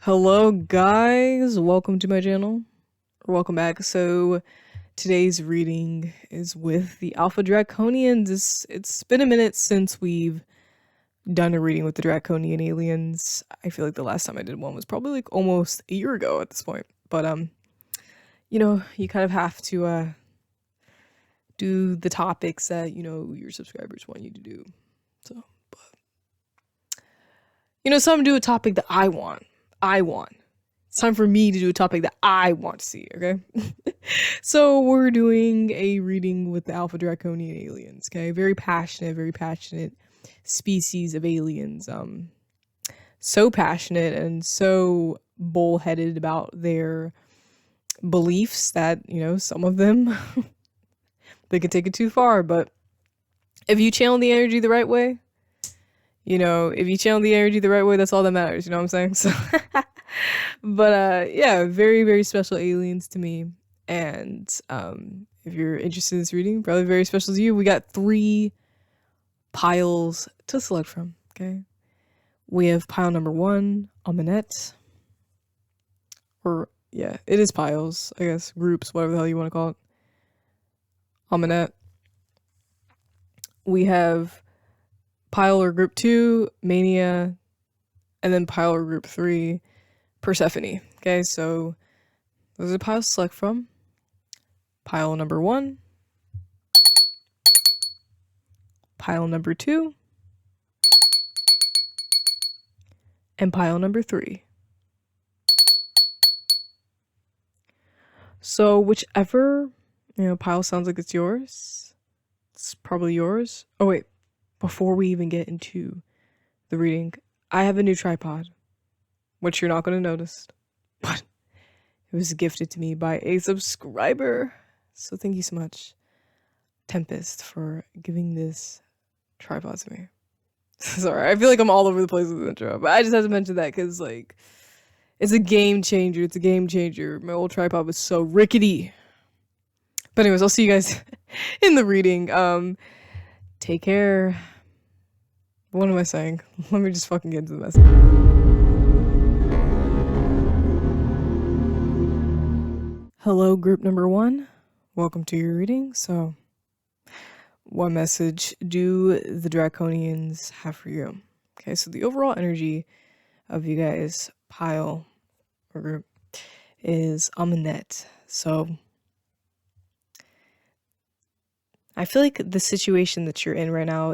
Hello guys, welcome to my channel, or welcome back. So today's reading is with the Alpha Draconians. It's been a minute since we've done a reading with the Draconian aliens. I feel like the last time I did one was probably like almost a year ago at this point. But you kind of have to do the topics that, your subscribers want you to do. So, so I'm gonna do a topic that I want. It's time for me to do a topic that I want to see, okay? So we're doing a reading with the Alpha Draconian aliens, okay? Very passionate species of aliens. So passionate and so bullheaded about their beliefs that, some of them, they can take it too far. But if you channel the energy the right way, that's all that matters, you know what I'm saying? So, but yeah, very, very special aliens to me. And if you're interested in this reading, probably very special to you. We got 3 piles to select from, okay? We have pile number 1, Amunet. Or, yeah, it is piles, I guess, groups, whatever the hell you want to call it. Amunet. We have pile or group 2, Mania, and then pile or group 3, Persephone. Okay, so those are the piles to select from. Pile number 1, pile number 2, and pile number 3. So whichever, pile sounds like it's yours, it's probably yours. Oh wait, before we even get into the reading, I have a new tripod, which you're not going to notice, but it was gifted to me by a subscriber. So thank you so much, Tempest, for giving this tripod to me. Sorry, I feel like I'm all over the place with the intro, but I just had to mention that because, like, it's a game changer. My old tripod was so rickety. But anyways, I'll see you guys in the reading. Take care. What am I saying? Let me just fucking get into the message. Hello, group number 1. Welcome to your reading. So, what message do the Draconians have for you? Okay, so the overall energy of you guys' pile or group is Amunet. So, I feel like the situation that you're in right now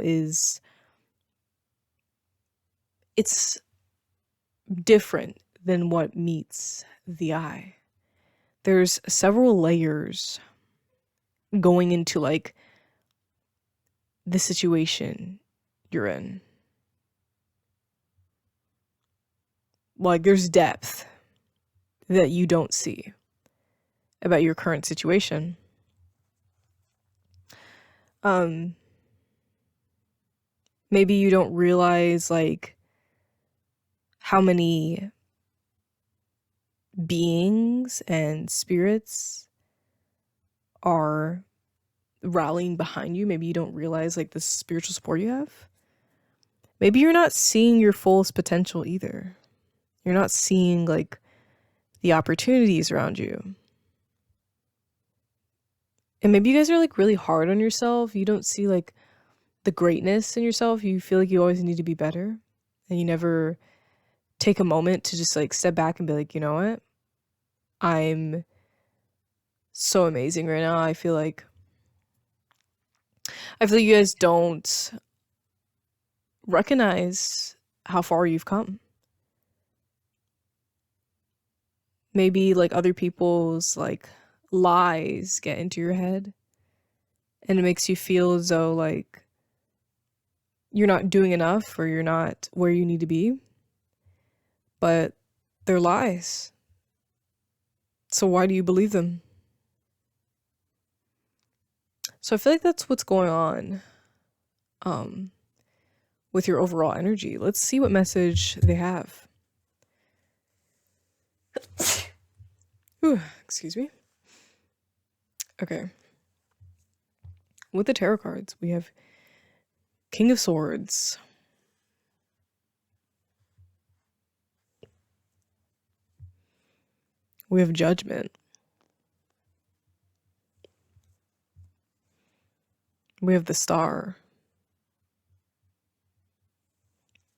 it's different than what meets the eye. There's several layers going into, like, the situation you're in. Like, there's depth that you don't see about your current situation. Maybe you don't realize, like, how many beings and spirits are rallying behind you. Maybe you don't realize, like, the spiritual support you have. Maybe you're not seeing your fullest potential either. You're not seeing, like, the opportunities around you. And maybe you guys are, like, really hard on yourself. You don't see, like, the greatness in yourself. You feel like you always need to be better. And you never take a moment to just, like, step back and be like, you know what? I'm so amazing right now. I feel like you guys don't recognize how far you've come. Maybe, like, other people's, like, lies get into your head and it makes you feel as though, like, you're not doing enough or you're not where you need to be. But they're lies. So why do you believe them? So I feel like that's what's going on with your overall energy. Let's see what message they have. Ooh, excuse me. Okay. With the tarot cards, we have King of Swords, We have judgment. We have the star.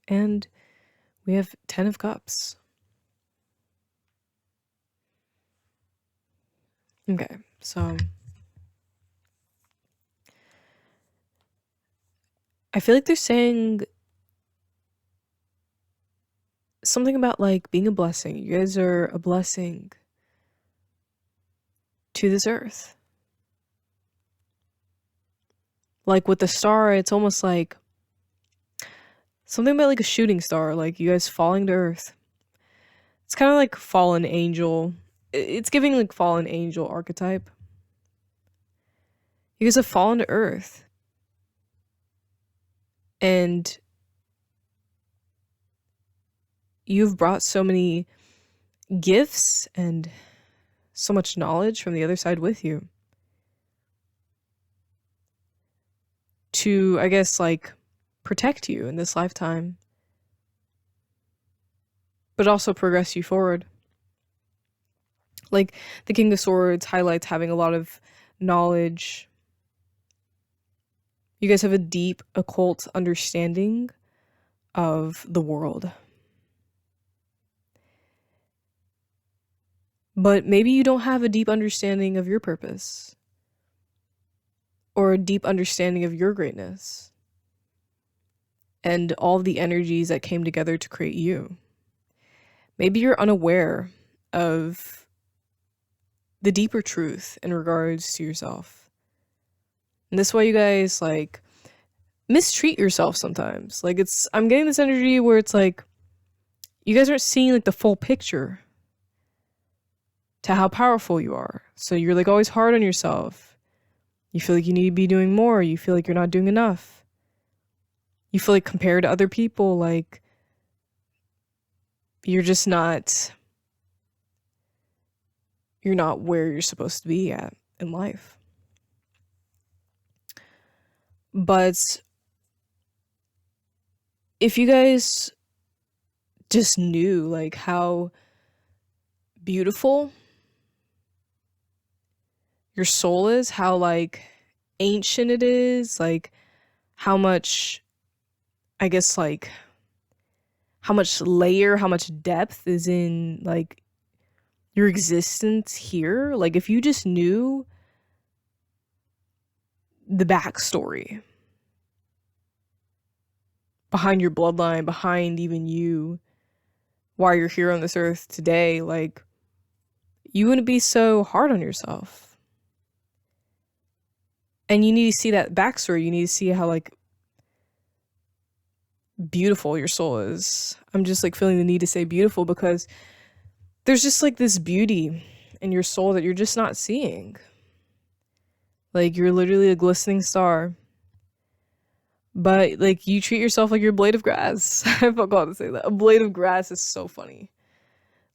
And we have 10 of Cups. Okay, so I feel like they're saying something about like being a blessing. You guys are a blessing to this earth. Like with the star, it's almost like something about like a shooting star, like you guys falling to earth. It's kind of like fallen angel. It's giving like fallen angel archetype. You guys have fallen to earth. And you've brought so many gifts and so much knowledge from the other side with you. To, I guess, like, protect you in this lifetime. But also progress you forward. Like, the King of Swords highlights having a lot of knowledge. You guys have a deep occult understanding of the world. But maybe you don't have a deep understanding of your purpose. Or a deep understanding of your greatness. And all the energies that came together to create you. Maybe you're unaware of the deeper truth in regards to yourself. And that's why you guys, like, mistreat yourself sometimes. Like, I'm getting this energy where it's like, you guys aren't seeing, like, the full picture to how powerful you are. So you're, like, always hard on yourself. You feel like you need to be doing more. You feel like you're not doing enough. You feel like compared to other people, like, you're just not, you're not where you're supposed to be at in life. But if you guys just knew, like, how beautiful your soul is, how, like, ancient it is, like, how much, I guess, like, how much layer, how much depth is in, like, your existence here. Like, if you just knew the backstory behind your bloodline, behind even you, why you're here on this earth today, like, you wouldn't be so hard on yourself. And you need to see that backstory. You need to see how, like, beautiful your soul is. I'm just, like, feeling the need to say beautiful because there's just, like, this beauty in your soul that you're just not seeing. Like, you're literally a glistening star. But, like, you treat yourself like you're a blade of grass. I forgot to say that. A blade of grass is so funny.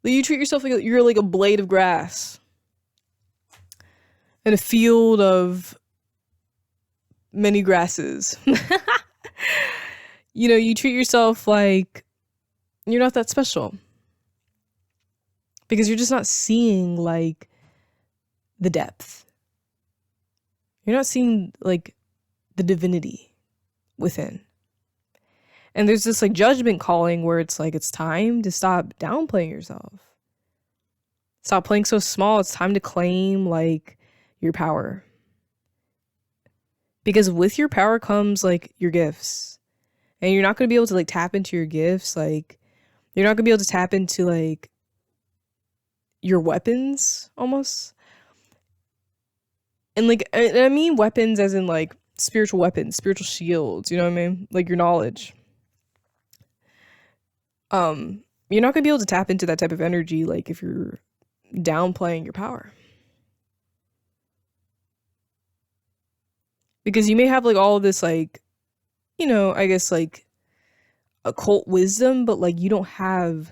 Like, you treat yourself like you're, like, a blade of grass in a field of many grasses. You know, you treat yourself like you're not that special. Because you're just not seeing, like, the depth. You're not seeing, like, the divinity within. And there's this, like, judgment calling where it's like, it's time to stop downplaying yourself. Stop playing so small. It's time to claim, like, your power. Because with your power comes, like, your gifts. And you're not going to be able to, like, tap into your gifts. Like, you're not going to be able to tap into, like, your weapons, almost. And, like, I mean weapons as in, like, spiritual weapons, spiritual shields, you know what I mean? Like, your knowledge. You're not going to be able to tap into that type of energy, like, if you're downplaying your power. Because you may have, like, all of this, like, you know, I guess, like, occult wisdom, but, like, you don't have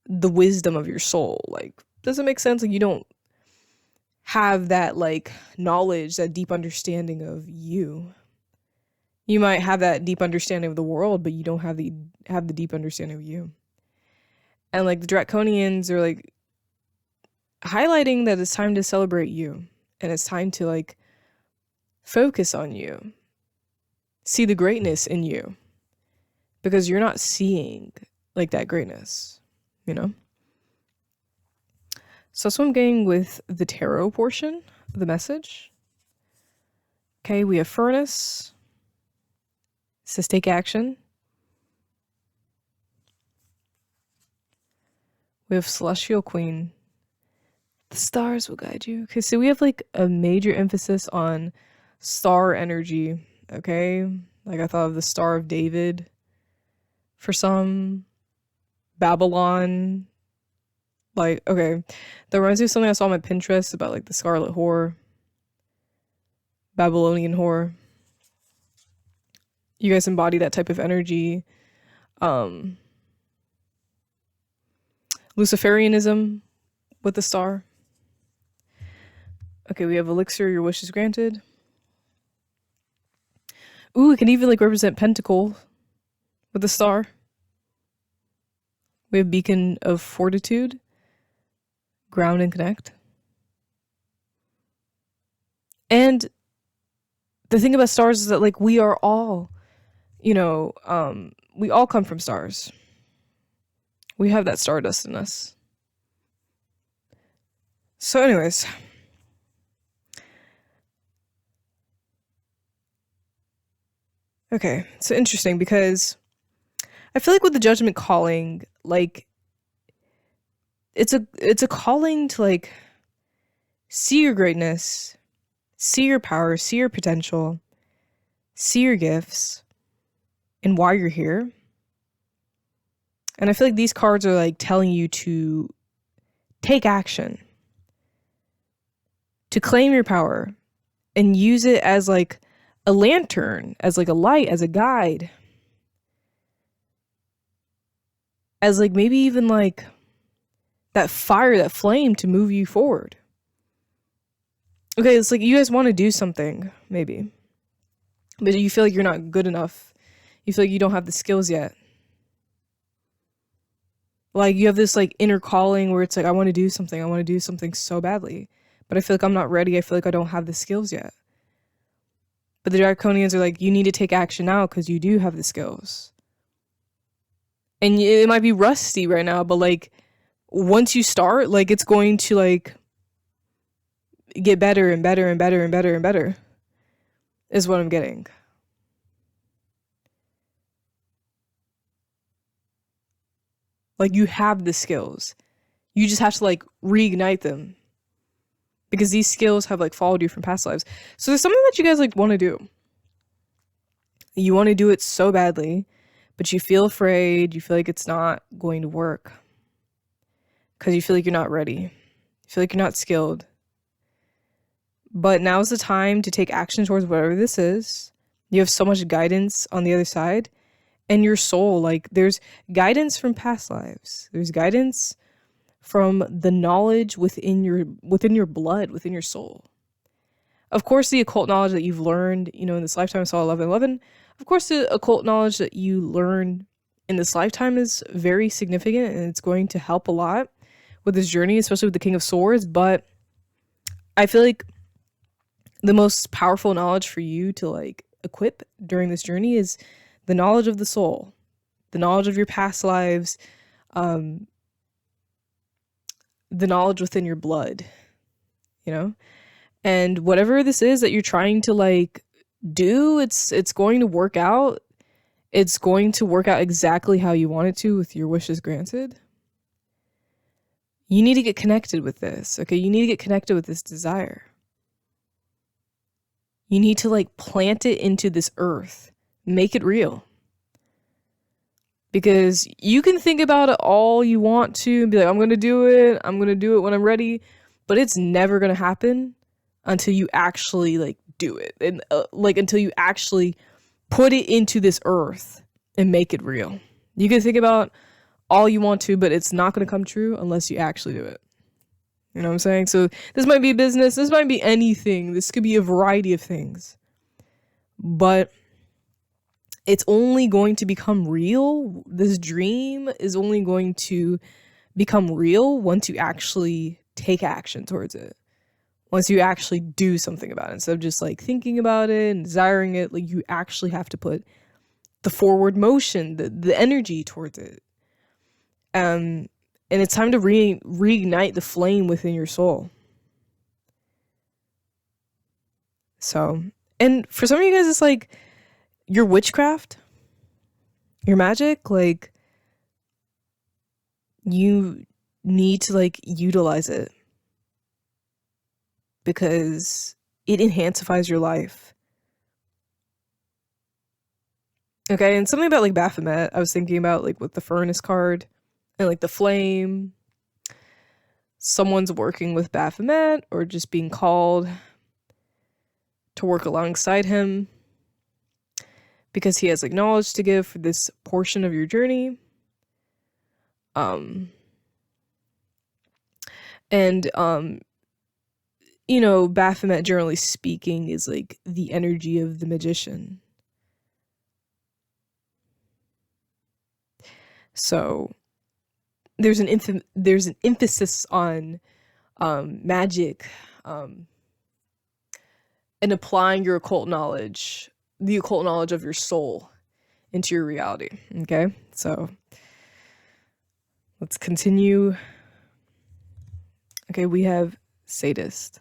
the wisdom of your soul. Like, does it make sense? Like, you don't have that, like, knowledge, that deep understanding of you. You might have that deep understanding of the world, but you don't have the deep understanding of you. And like the Draconians are like highlighting that it's time to celebrate you, and it's time to like focus on you, see the greatness in you, because you're not seeing like that greatness, you know? So that's what I'm getting with the tarot portion of the message. Okay, we have furnace. It says take action. We have celestial queen. The stars will guide you. Okay, so we have like a major emphasis on star energy. Okay, like I thought of the Star of David for some, Babylon. Like, okay, that reminds me of something I saw on my Pinterest about like the Scarlet Whore, Babylonian whore. You guys embody that type of energy. Luciferianism with the star. Okay, we have elixir, your wish is granted. Ooh, it can even like represent pentacle with the star. We have beacon of fortitude, ground and connect. And the thing about stars is that like we are all, you know, we all come from stars. We have that stardust in us. So anyways, okay, so interesting because I feel like with the judgment calling, like it's a calling to like see your greatness, see your power, see your potential, see your gifts, and why you're here. And I feel like these cards are like telling you to take action, to claim your power, and use it as like a lantern, as like a light, as a guide, as like maybe even like that fire, that flame to move you forward. Okay, it's like you guys want to do something, maybe, but you feel like you're not good enough. You feel like you don't have the skills yet. Like you have this like inner calling where it's like, I want to do something so badly, but I feel like I'm not ready. I feel like I don't have the skills yet. But the Draconians are like, you need to take action now because you do have the skills. And it might be rusty right now, but like once you start, like it's going to like get better and better and better and better and better is what I'm getting. Like you have the skills. You just have to like reignite them. Because these skills have like followed you from past lives. So there's something that you guys like want to do. You want to do it so badly, but you feel afraid. You feel like it's not going to work. Because you feel like you're not ready. You feel like you're not skilled. But now's the time to take action towards whatever this is. You have so much guidance on the other side. And your soul, like there's guidance from past lives. There's guidance from the knowledge within your blood, within your soul. Of course, the occult knowledge that you've learned, you know, in this lifetime, I saw 1111. Of course, the occult knowledge that you learn in this lifetime is very significant and it's going to help a lot with this journey, especially with the King of Swords. But I feel like the most powerful knowledge for you to like equip during this journey is the knowledge of the soul, the knowledge of your past lives, the knowledge within your blood, you know? And whatever this is that you're trying to like do, it's going to work out. It's going to work out exactly how you want it to with your wishes granted. You need to get connected with this, okay? You need to get connected with this desire. You need to like plant it into this earth. Make it real. Because you can think about it all you want to and be like, I'm going to do it. I'm going to do it when I'm ready. But it's never going to happen until you actually like do it. And like until you actually put it into this earth and make it real. You can think about all you want to, but it's not going to come true unless you actually do it. You know what I'm saying? So this might be a business. This might be anything. This could be a variety of things. But it's only going to become real. This dream is only going to become real once you actually take action towards it. Once you actually do something about it, instead of just like thinking about it and desiring it, like you actually have to put the forward motion, the energy towards it. And it's time to reignite the flame within your soul. So, and for some of you guys, it's like your witchcraft, your magic, like you need to like utilize it because it enhances your life. Okay, and something about like Baphomet, I was thinking about like with the furnace card and like the flame. Someone's working with Baphomet or just being called to work alongside him because he has like knowledge to give for this portion of your journey. You know, Baphomet, generally speaking, is like the energy of the magician. So there's an emphasis on magic and applying your occult knowledge, the occult knowledge of your soul, into your reality. Okay, so let's continue. Okay, we have sadist.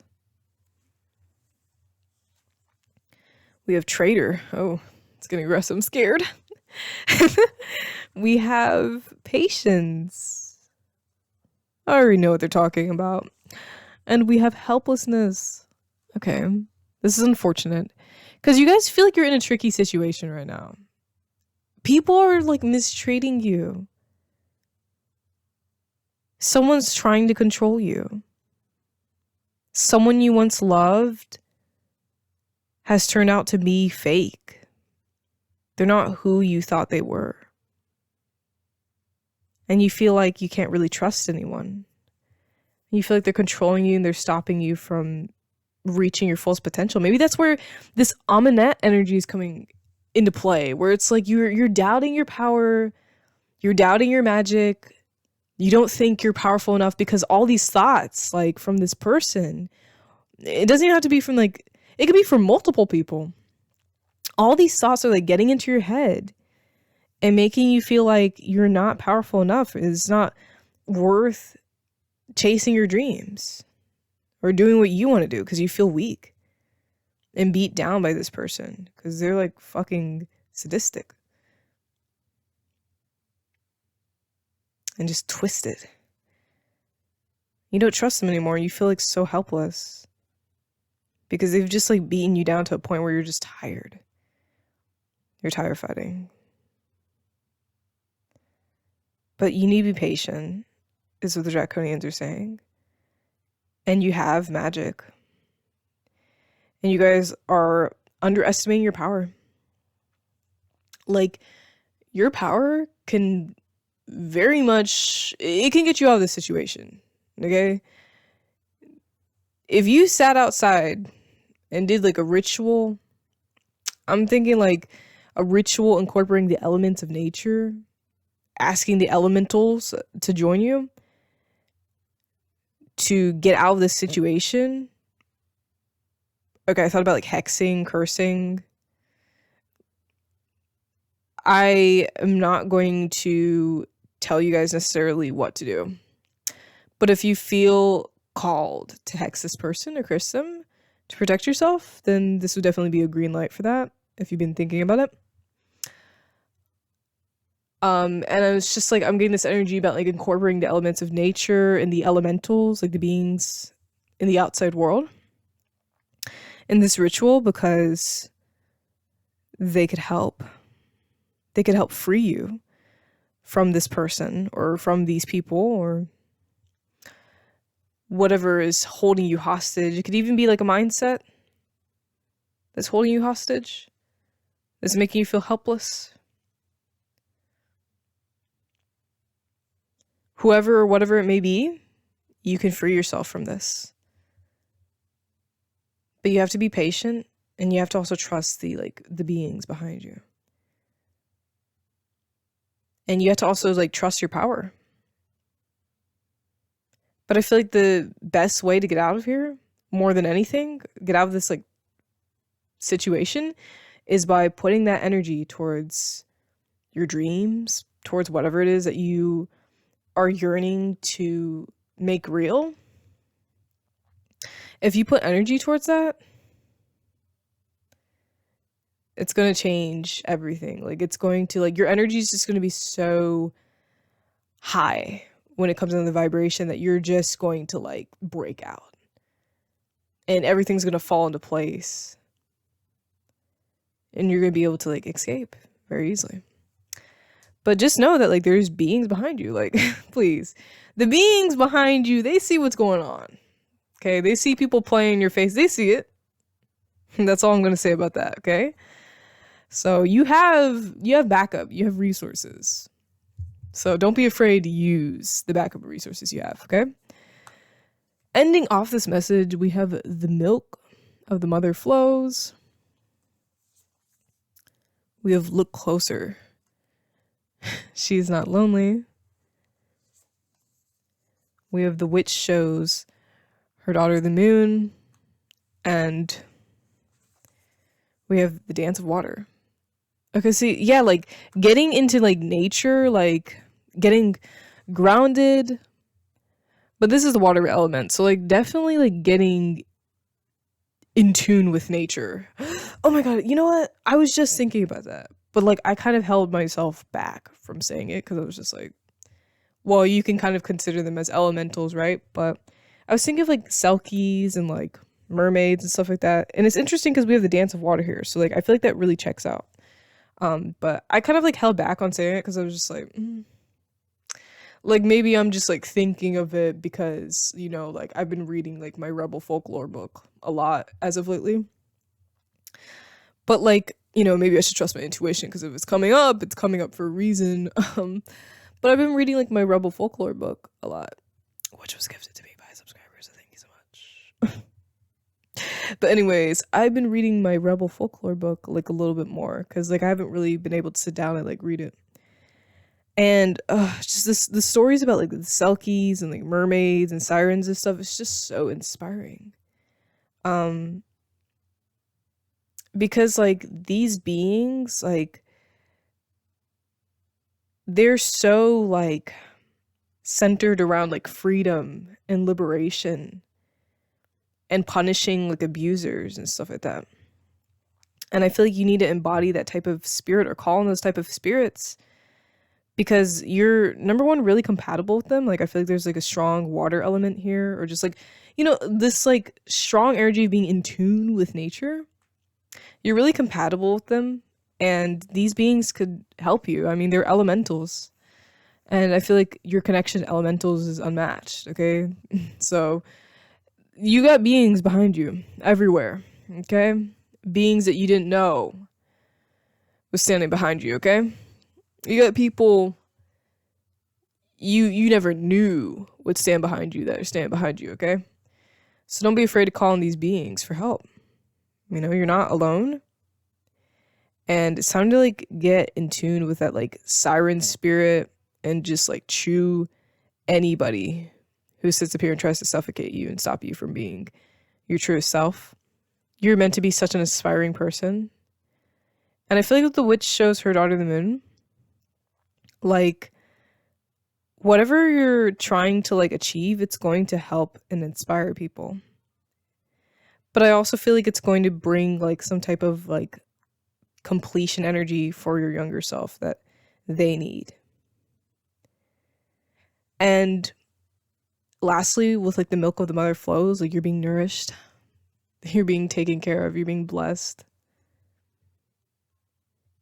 We have traitor. Oh, it's getting aggressive. I'm scared. We have patience. I already know what they're talking about. And we have helplessness. Okay, this is unfortunate because you guys feel like you're in a tricky situation right now. People are like mistreating you. Someone's trying to control you. Someone you once loved has turned out to be fake. They're not who you thought they were. And you feel like you can't really trust anyone. You feel like they're controlling you and they're stopping you from reaching your fullest potential. Maybe that's where this Amunet energy is coming into play, where it's like you're doubting your power, you're doubting your magic, you don't think you're powerful enough because all these thoughts, like from this person, it doesn't even have to be from like, it could be from multiple people. All these thoughts are like getting into your head and making you feel like you're not powerful enough. It's not worth chasing your dreams or doing what you want to do because you feel weak and beat down by this person because they're like fucking sadistic and just twisted. You don't trust them anymore. You feel like so helpless because they've just like beaten you down to a point where you're just tired. You're tired fighting. But you need to be patient, is what the Draconians are saying. And you have magic. And you guys are underestimating your power. Like, your power can very much, it can get you out of this situation. Okay? If you sat outside and did like a ritual, I'm thinking like a ritual incorporating the elements of nature, asking the elementals to join you to get out of this situation. Okay, I thought about like hexing, cursing. I am not going to tell you guys necessarily what to do. But if you feel called to hex this person or curse them to protect yourself, then this would definitely be a green light for that if you've been thinking about it. And I was just like, I'm getting this energy about like incorporating the elements of nature and the elementals, like the beings in the outside world in this ritual because they could help. They could help free you from this person or from these people or whatever is holding you hostage. It could even be like a mindset that's holding you hostage, that's making you feel helpless. Whoever or whatever it may be, you can free yourself from this. But you have to be patient and you have to also trust the beings behind you. And you have to also like trust your power. But I feel like the best way to get out of here, more than anything, get out of this like situation, is by putting that energy towards your dreams, towards whatever it is that you are yearning to make real. If you put energy towards that, it's going to change everything. Like, it's going to, like, your energy is just going to be so high when it comes into the vibration that you're just going to, like, break out. And everything's going to fall into place. And you're going to be able to, like, escape very easily. But just know that, like, there's beings behind you. Like, please. The beings behind you, they see what's going on. Okay? They see people playing in your face. They see it. That's all I'm going to say about that, okay? So you have backup. You have resources. So don't be afraid to use the backup resources you have, okay? Ending off this message, we have the milk of the mother flows. We have look closer. She is not lonely. We have the witch shows her daughter the moon. And we have the dance of water. Okay, see, yeah, like getting into like nature, like getting grounded. But this is the water element. So like definitely like getting in tune with nature. Oh my God, you know what? I was just thinking about that. But like I kind of held myself back from saying it because I was just like, well, you can kind of consider them as elementals, right? But I was thinking of like selkies and like mermaids and stuff like that. And it's interesting because we have the dance of water here. So like I feel like that really checks out. But I kind of like held back on saying it because I was just like maybe I'm just like thinking of it because, you know, like I've been reading like my Rebel folklore book a lot as of lately. But like, you know, maybe I should trust my intuition because if it's coming up for a reason. But I've been reading like my Rebel folklore book a lot, which was gifted to me by subscribers. So thank you so much. But anyways, I've been reading my Rebel folklore book like a little bit more because like I haven't really been able to sit down and like read it. And just the stories about like the selkies and like mermaids and sirens and stuff, it's just so inspiring. Because like these beings, like they're so like centered around like freedom and liberation and punishing like abusers and stuff like that. And I feel like you need to embody that type of spirit or call on those type of spirits because you're, number one, really compatible with them. Like I feel like there's like a strong water element here, or just like, you know, this like strong energy of being in tune with nature. You're really compatible with them, and these beings could help you. I mean, they're elementals, and I feel like your connection to elementals is unmatched, okay? So you got beings behind you everywhere, okay? Beings that you didn't know was standing behind you, okay? You got people you never knew would stand behind you that are standing behind you, okay? So don't be afraid to call on these beings for help. You know, you're not alone. And it's time to like get in tune with that like siren spirit and just like chew anybody who sits up here and tries to suffocate you and stop you from being your truest self. You're meant to be such an aspiring person. And I feel like the witch shows her daughter the moon, like whatever you're trying to like achieve, it's going to help and inspire people. But I also feel like it's going to bring like some type of like completion energy for your younger self that they need. And lastly, with like the milk of the mother flows, like you're being nourished, you're being taken care of, you're being blessed.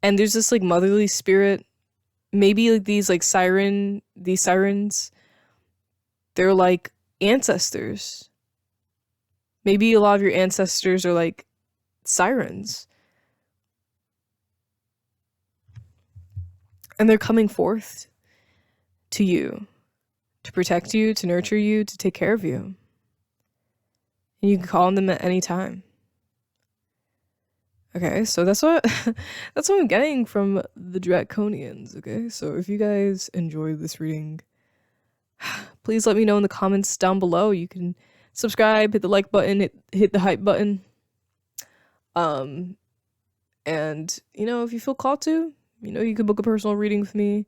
And there's this like motherly spirit. Maybe like these sirens, they're like ancestors. Maybe a lot of your ancestors are like sirens. And they're coming forth to you, to protect you, to nurture you, to take care of you. And you can call on them at any time. Okay, so that's what I'm getting from the Draconians, okay? So if you guys enjoyed this reading, Please let me know in the comments down below. You can subscribe, hit the like button, hit the hype button. And if you feel called to, you can book a personal reading with me.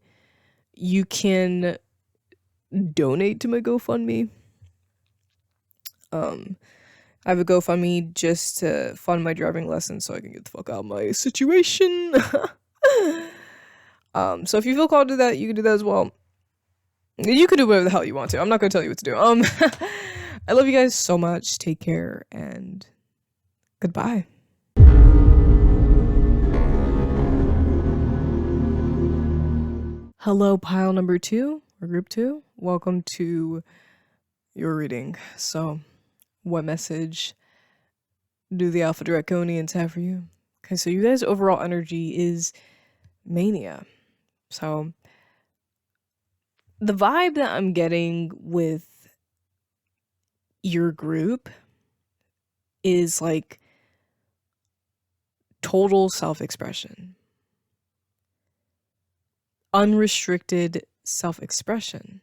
You can donate to my GoFundMe. I have a GoFundMe just to fund my driving lessons so I can get the fuck out of my situation. So if you feel called to that, you can do that as well. You can do whatever the hell you want to. I'm not gonna tell you what to do. I love you guys so much. Take care and goodbye. Hello, pile number 2 or group 2. Welcome to your reading. So, what message do the Alpha Draconians have for you? Okay, so you guys' overall energy is mania. So, the vibe that I'm getting with your group is like total self-expression. Unrestricted self-expression.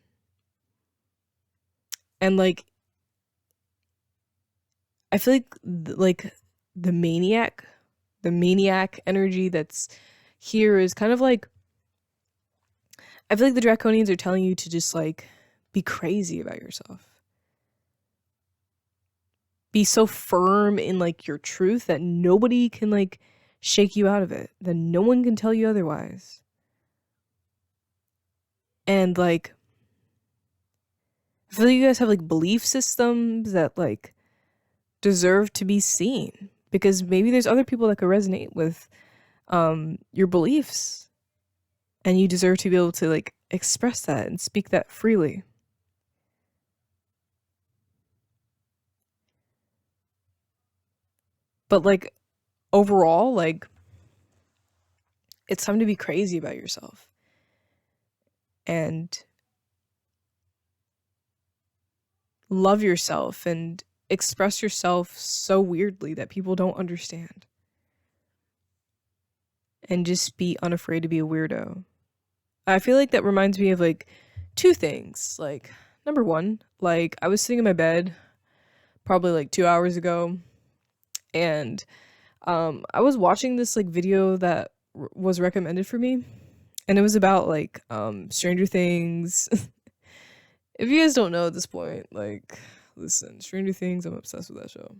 And like, I feel like the maniac energy that's here is kind of like, I feel like the Draconians are telling you to just like be crazy about yourself. Be so firm in like your truth that nobody can like shake you out of it. That no one can tell you otherwise. And like, I feel like you guys have like belief systems that like deserve to be seen, because maybe there's other people that could resonate with your beliefs, and you deserve to be able to like express that and speak that freely. But like overall, like, it's time to be crazy about yourself and love yourself and express yourself so weirdly that people don't understand. And just be unafraid to be a weirdo. I feel like that reminds me of like 2 things. Like, number 1, like I was sitting in my bed probably like 2 hours ago, and I was watching this like video that was recommended for me, and it was about like Stranger Things. If you guys don't know at this point, like, listen, Stranger Things, I'm obsessed with that show.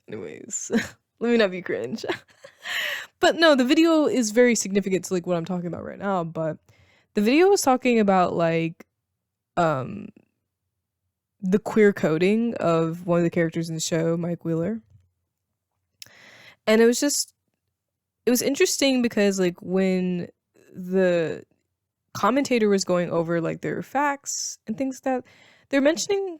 Anyways, let me not be cringe. But no, the video is very significant to like what I'm talking about right now. But the video was talking about like the queer coding of one of the characters in the show, Mike Wheeler. And it was interesting because like when the commentator was going over like their facts and things like that, they're mentioning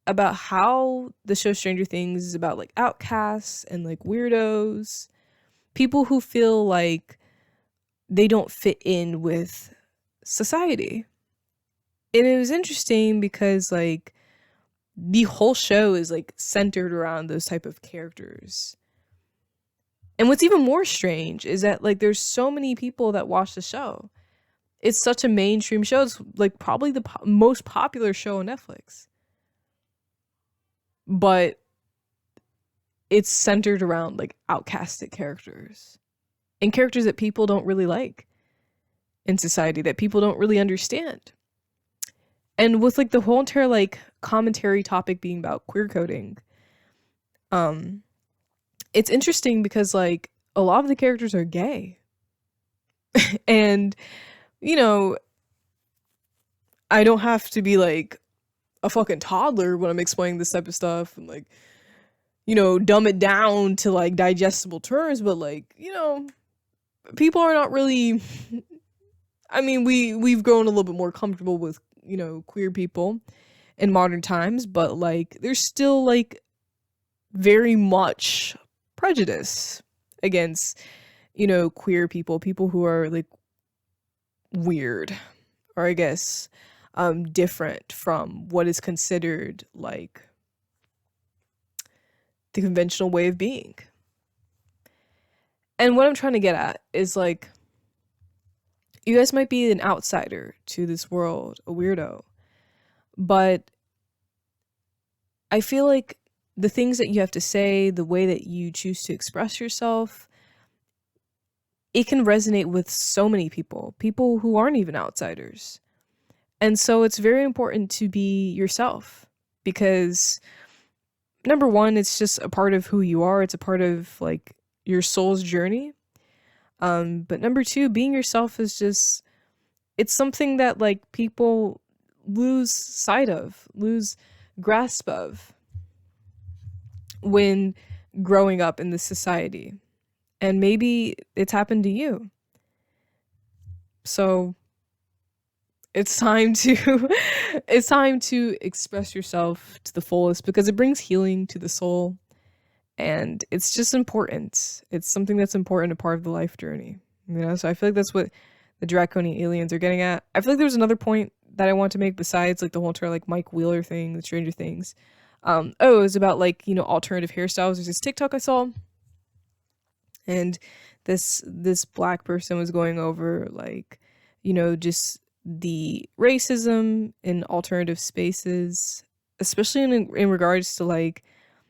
about how the show Stranger Things is about like outcasts and like weirdos, people who feel like they don't fit in with society. And it was interesting because like the whole show is like centered around those type of characters. And what's even more strange is that like there's so many people that watch the show. It's such a mainstream show. It's like probably the most popular show on Netflix. But it's centered around like outcasted characters and characters that people don't really like in society, that people don't really understand. And with like the whole entire like commentary topic being about queer coding, it's interesting because like a lot of the characters are gay. And I don't have to be like a fucking toddler when I'm explaining this type of stuff and like dumb it down to like digestible terms, but like people are not really I mean, we've grown a little bit more comfortable with queer people in modern times, but like there's still like very much prejudice against queer people who are like weird, or I guess different from what is considered like the conventional way of being. And what I'm trying to get at is like, you guys might be an outsider to this world, a weirdo, But I feel like the things that you have to say, the way that you choose to express yourself, it can resonate with so many people who aren't even outsiders. And so it's very important to be yourself because number one, it's just a part of who you are. It's a part of like your soul's journey. But number two, being yourself is just, it's something that like people lose sight of, lose grasp of when growing up in this society. And maybe it's happened to you. So it's time to it's time to express yourself to the fullest because it brings healing to the soul. And it's just important. It's something that's important, a part of the life journey. So I feel like that's what the Draconian aliens are getting at. I feel like there's another point that I want to make besides like the whole entire like Mike Wheeler thing, the Stranger Things. It was about like, alternative hairstyles. There's this TikTok I saw. And this black person was going over like, just the racism in alternative spaces, especially in regards to like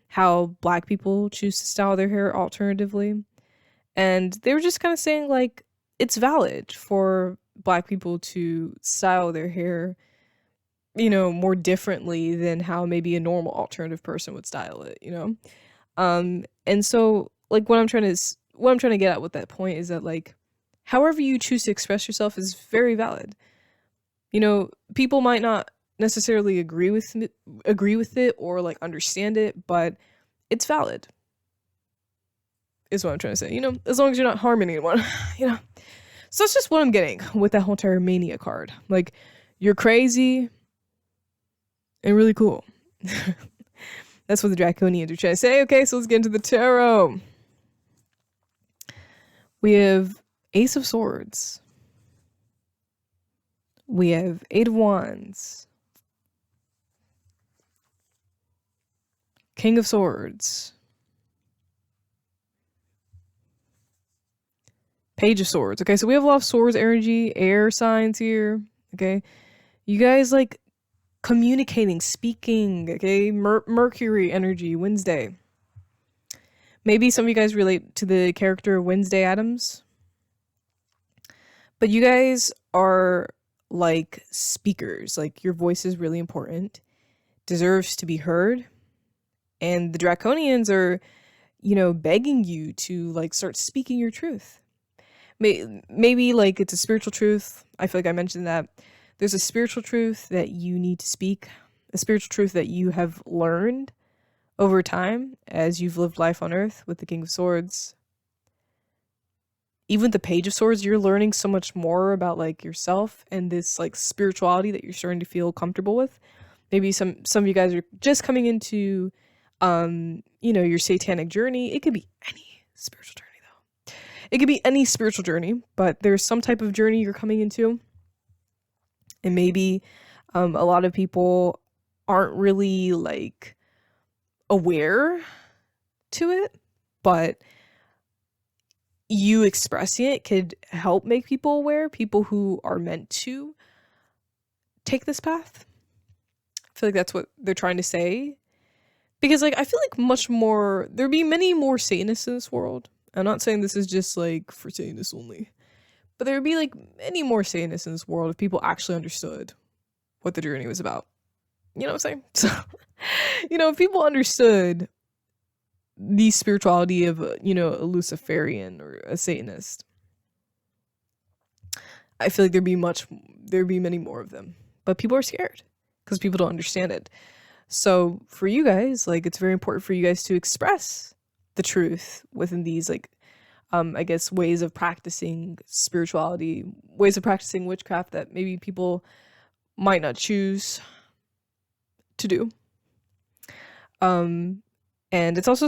how black people choose to style their hair alternatively. And they were just kind of saying like it's valid for black people to style their hair, more differently than how maybe a normal alternative person would style it, and so like what I'm trying to get at with that point is that like however you choose to express yourself is very valid. People might not necessarily agree with it or like understand it, but it's valid. Is what I'm trying to say. As long as you're not harming anyone, So that's just what I'm getting with that whole entire mania card. Like, you're crazy and really cool. That's what the Draconians are trying to say. Okay, so let's get into the tarot. We have Ace of Swords. We have Eight of Wands. King of Swords. Page of Swords. Okay, so we have a lot of swords energy, air signs here. Okay, you guys like communicating, speaking. Okay, Mercury energy, Wednesday. Maybe some of you guys relate to the character Wednesday Addams. But you guys are like speakers. Like your voice is really important, deserves to be heard. And the Draconians are, begging you to like start speaking your truth. Maybe like it's a spiritual truth. I feel like I mentioned that. There's a spiritual truth that you need to speak, a spiritual truth that you have learned over time as you've lived life on earth with the King of Swords. Even the Page of Swords, you're learning so much more about like yourself and this like spirituality that you're starting to feel comfortable with. Maybe some of you guys are just coming into your satanic journey. It could be any spiritual journey though. It could be any spiritual journey, but there's some type of journey you're coming into. And maybe a lot of people aren't really like aware to it, but you expressing it could help make people aware, people who are meant to take this path. I feel like that's what they're trying to say. Because like I feel like there'd be many more Satanists in this world. I'm not saying this is just like for Satanists only. But there would be like many more Satanists in this world if people actually understood what the journey was about. You know what I'm saying? So, if people understood the spirituality of, a Luciferian or a Satanist, I feel like there'd be many more of them. But people are scared because people don't understand it. So for you guys, like it's very important for you guys to express the truth within these like I guess ways of practicing spirituality, ways of practicing witchcraft that maybe people might not choose to do. And it's also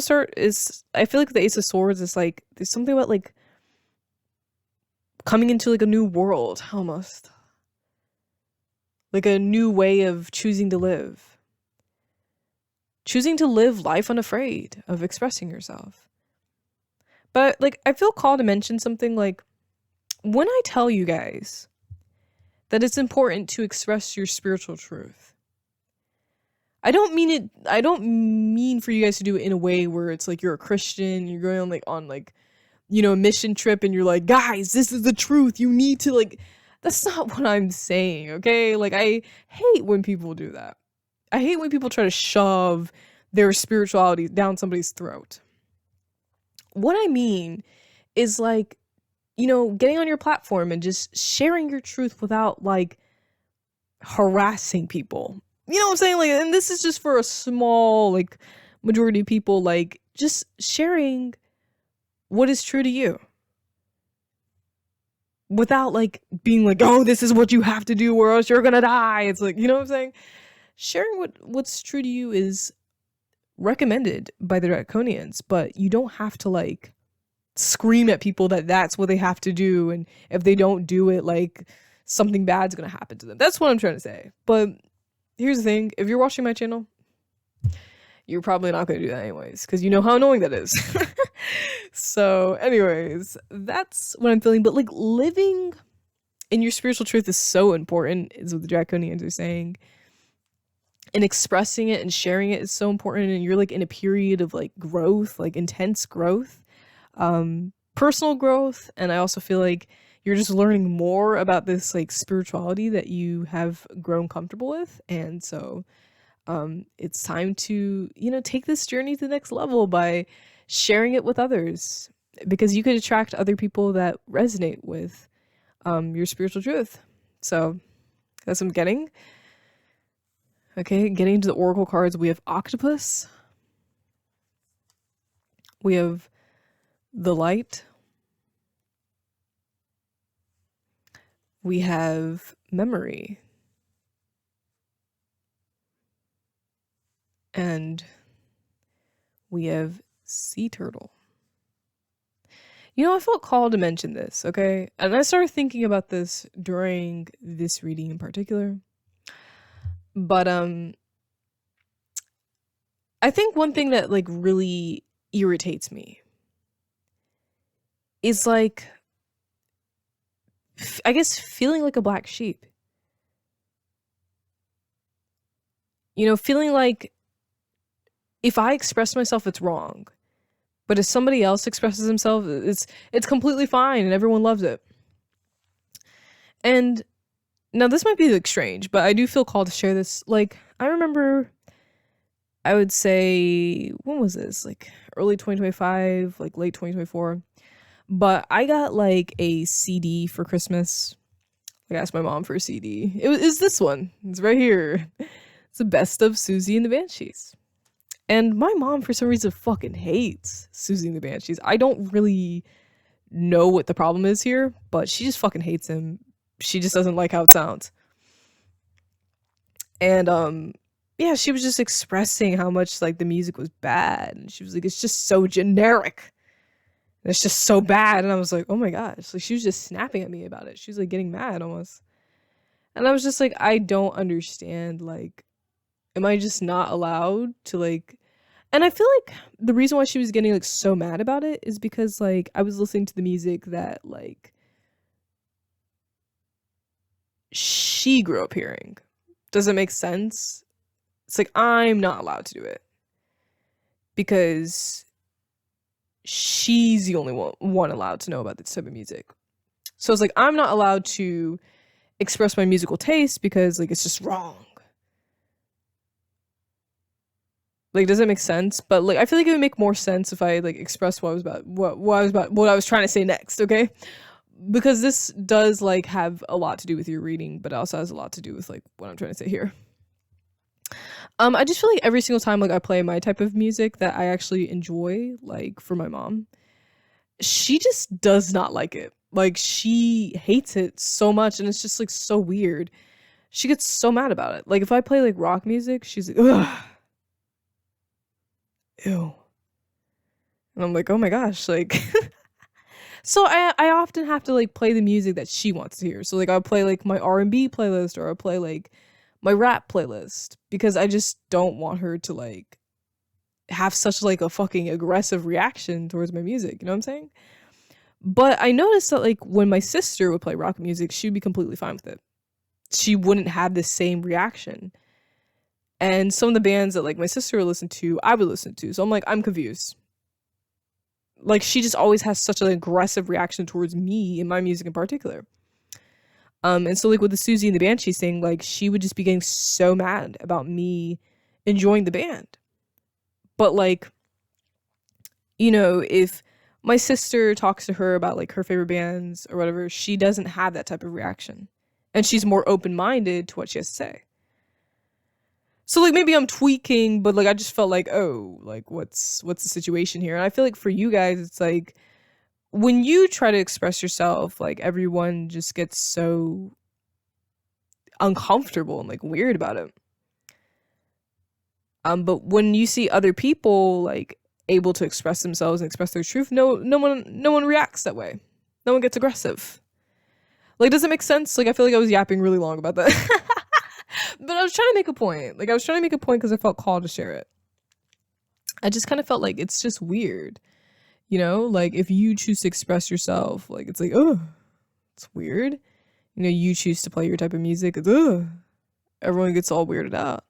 I feel like the Ace of Swords is like, there's something about like coming into like a new world almost. Like a new way of choosing to live. Choosing to live life unafraid of expressing yourself. But like I feel called to mention something like when I tell you guys that it's important to express your spiritual truth, I don't mean for you guys to do it in a way where it's like you're a Christian, you're going on like, you know, a mission trip and you're like, guys, this is the truth. You need to like, that's not what I'm saying, okay? Like, I hate when people do that. I hate when people try to shove their spirituality down somebody's throat. What I mean is like, you know, getting on your platform and just sharing your truth without like harassing people. You know what I'm saying? Like, and this is just for a small, like, majority of people, like, just sharing what is true to you. Without, like, being like, oh, this is what you have to do or else you're gonna die. It's like, you know what I'm saying? Sharing what's true to you is recommended by the Draconians, but you don't have to, like, scream at people that that's what they have to do, and if they don't do it, like, something bad's gonna happen to them. That's what I'm trying to say. But here's the thing, if you're watching my channel, you're probably not gonna do that anyways, because you know how annoying that is. So anyways, that's what I'm feeling. But like, living in your spiritual truth is so important, is what the Draconians are saying. And expressing it and sharing it is so important, and you're like in a period of like growth, like intense growth, personal growth. And I also feel like you're just learning more about this like spirituality that you have grown comfortable with. And so it's time to, you know, take this journey to the next level by sharing it with others, because you could attract other people that resonate with your spiritual truth. So that's what I'm getting. Okay, getting into the oracle cards, we have Octopus, we have the Light, we have Memory, and we have Sea Turtle. You know, I felt called to mention this, okay? And I started thinking about this during this reading in particular. But I think one thing that like really irritates me is like, I guess, feeling like a black sheep. You know, feeling like if I express myself, it's wrong. But if somebody else expresses himself, it's completely fine and everyone loves it. And now this might be like strange, but I do feel called to share this. Like, I remember, I would say, when was this? Like early 2025, like late 2024. But I got like a CD for Christmas. I asked my mom for a CD. It's this one. It's right here. It's the best of Susie and the Banshees. And my mom, for some reason, fucking hates Susie and the Banshees. I don't really know what the problem is here, but she just fucking hates him. She just doesn't like how it sounds. And yeah, she was just expressing how much like the music was bad, and she was like, it's just so generic, and it's just so bad. And I was like, oh my gosh, like she was just snapping at me about it. She was like getting mad almost. And I was just like, I don't understand, like, am I just not allowed to like, and I feel like the reason why she was getting like so mad about it is because like I was listening to the music that like she grew up hearing. Does it make sense? It's like, I'm not allowed to do it because she's the only one allowed to know about this type of music. So it's like, I'm not allowed to express my musical taste because like it's just wrong. Like, does it make sense? But like, I feel like it would make more sense if I like expressed what I was trying to say next, okay? Because this does like have a lot to do with your reading, but it also has a lot to do with like what I'm trying to say here. I just feel like every single time like I play my type of music that I actually enjoy, like for my mom, she just does not like it. Like she hates it so much, and it's just like so weird. She gets so mad about it. Like if I play like rock music, she's like, ugh, ew. And I'm like, oh my gosh, like so I often have to like play the music that she wants to hear. So like I'll play like my R&B playlist, or I'll play like my rap playlist, because I just don't want her to like have such like a fucking aggressive reaction towards my music, you know what I'm saying? But I noticed that like when my sister would play rock music, she'd be completely fine with it. She wouldn't have the same reaction. And some of the bands that like my sister would listen to, I would listen to. So I'm like, I'm confused. Like she just always has such an aggressive reaction towards me and my music in particular. And so like with the Susie and the Banshees thing, like she would just be getting so mad about me enjoying the band. But like, you know, if my sister talks to her about like her favorite bands or whatever, she doesn't have that type of reaction. And she's more open-minded to what she has to say. So like maybe I'm tweaking, but like I just felt like, oh, like what's the situation here? And I feel like for you guys, it's like when you try to express yourself, like everyone just gets so uncomfortable and like weird about it. But when you see other people like able to express themselves and express their truth, no one reacts that way. No one gets aggressive. Like, does it make sense? Like, I feel like I was yapping really long about that. But I was trying to make a point. Like, I was trying to make a point because I felt called to share it. I just kind of felt like it's just weird. You know, like if you choose to express yourself, like it's like, oh, it's weird. You know, you choose to play your type of music, it's everyone gets all weirded out.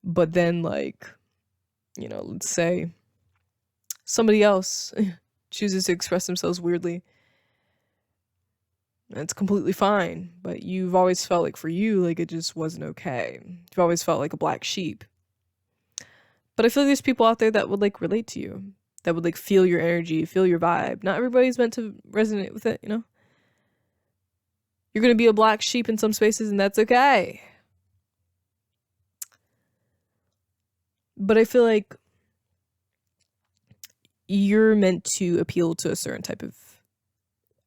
But then like, you know, let's say somebody else chooses to express themselves weirdly. It's completely fine, but you've always felt like for you, like it just wasn't okay. You've always felt like a black sheep. But I feel like there's people out there that would like relate to you, that would like feel your energy, feel your vibe. Not everybody's meant to resonate with it, you know? You're gonna be a black sheep in some spaces and that's okay. But I feel like you're meant to appeal to a certain type of,